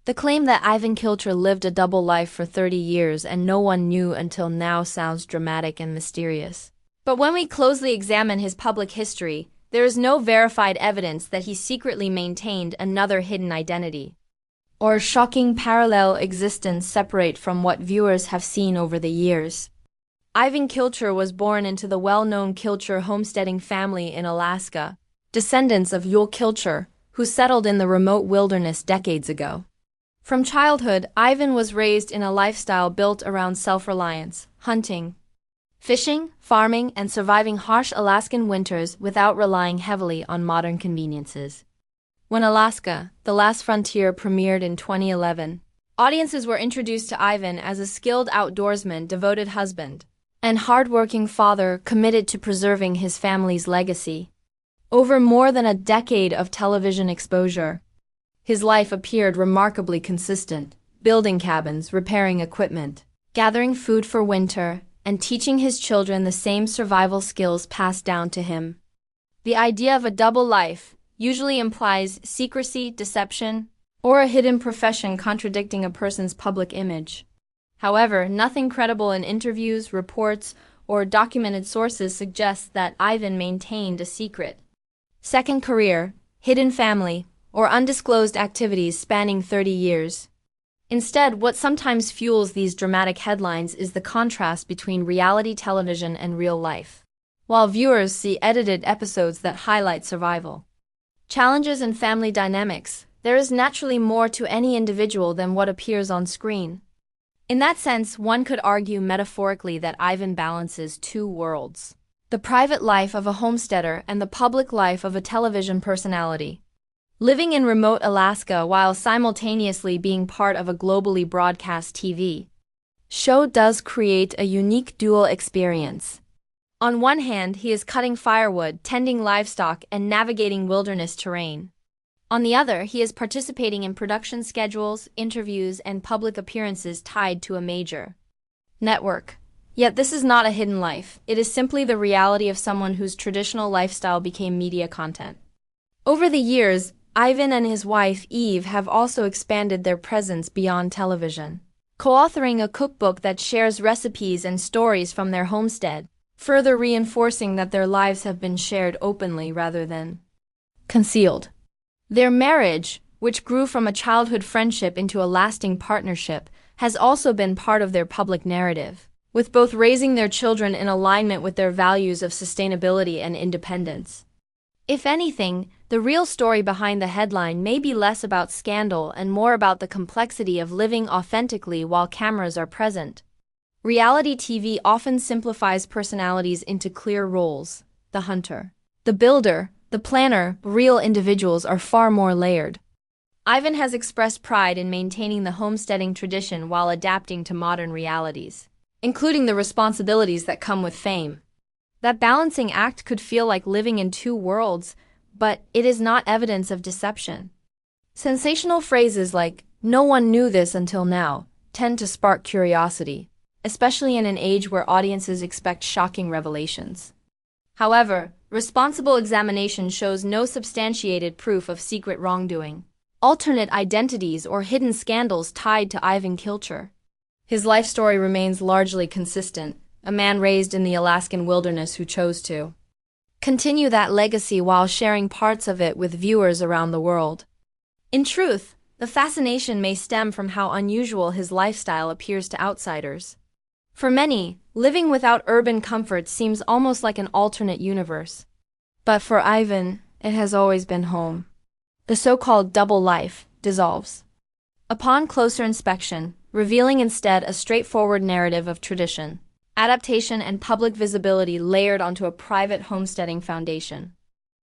The claim that Eivin Kilcher lived a double life for 30 years and no one knew until now sounds dramatic and mysterious. But when we closely examine his public history, there is no verified evidence that he secretly maintained another hidden identity or shocking parallel existence separate from what viewers have seen over the years. Eivin Kilcher was born into the well-known Kilcher homesteading family in Alaska, descendants of Eivin Kilcher, who settled in the remote wilderness decades ago. From childhood, Eivin was raised in a lifestyle built around self-reliance, hunting, fishing, farming, and surviving harsh Alaskan winters without relying heavily on modern conveniences. When Alaska, The Last Frontier premiered in 2011, audiences were introduced to Eivin as a skilled outdoorsman, devoted husband, and hard-working father committed to preserving his family's legacy. Over more than a decade of television exposure, his life appeared remarkably consistent, building cabins, repairing equipment, gathering food for winter, and teaching his children the same survival skills passed down to him. The idea of a double life usually implies secrecy, deception, or a hidden profession contradicting a person's public image. However, nothing credible in interviews, reports, or documented sources suggests that Eivin maintained a secret second career, hidden family, or undisclosed activities spanning 30 years. Instead, what sometimes fuels these dramatic headlines is the contrast between reality television and real life. While viewers see edited episodes that highlight survival, challenges, and family dynamics, there is naturally more to any individual than what appears on screen. In that sense, one could argue metaphorically that Eivin balances two worlds: the private life of a homesteader and the public life of a television personality. Living in remote Alaska while simultaneously being part of a globally broadcast TV show does create a unique dual experience. On one hand, he is cutting firewood, tending livestock, and navigating wilderness terrain. On the other, he is participating in production schedules, interviews, and public appearances tied to a major network. Yet this is not a hidden life. It is simply the reality of someone whose traditional lifestyle became media content. Over the years, Eivin and his wife Eve have also expanded their presence beyond television, co-authoring a cookbook that shares recipes and stories from their homestead, further reinforcing that their lives have been shared openly rather than concealed. Their marriage, which grew from a childhood friendship into a lasting partnership, has also been part of their public narrative, with both raising their children in alignment with their values of sustainability and independence. If anything, the real story behind the headline may be less about scandal and more about the complexity of living authentically while cameras are present. Reality TV often simplifies personalities into clear roles: the hunter, the builder, the planner. Real individuals are far more layered. Eivin has expressed pride in maintaining the homesteading tradition while adapting to modern realities, including the responsibilities that come with fame. That balancing act could feel like living in two worlds, but it is not evidence of deception. Sensational phrases like "no one knew this until now" tend to spark curiosity, especially in an age where audiences expect shocking revelations. However, responsible examination shows no substantiated proof of secret wrongdoing, alternate identities, or hidden scandals tied to Eivin Kilcher. His life story remains largely consistent: a man raised in the Alaskan wilderness who chose to continue that legacy while sharing parts of it with viewers around the world. In truth, the fascination may stem from how unusual his lifestyle appears to outsiders. For many, living without urban comfort seems almost like an alternate universe. But for Eivin, it has always been home. The so-called double life dissolves upon closer inspection, revealing instead a straightforward narrative of tradition, adaptation, and public visibility layered onto a private homesteading foundation.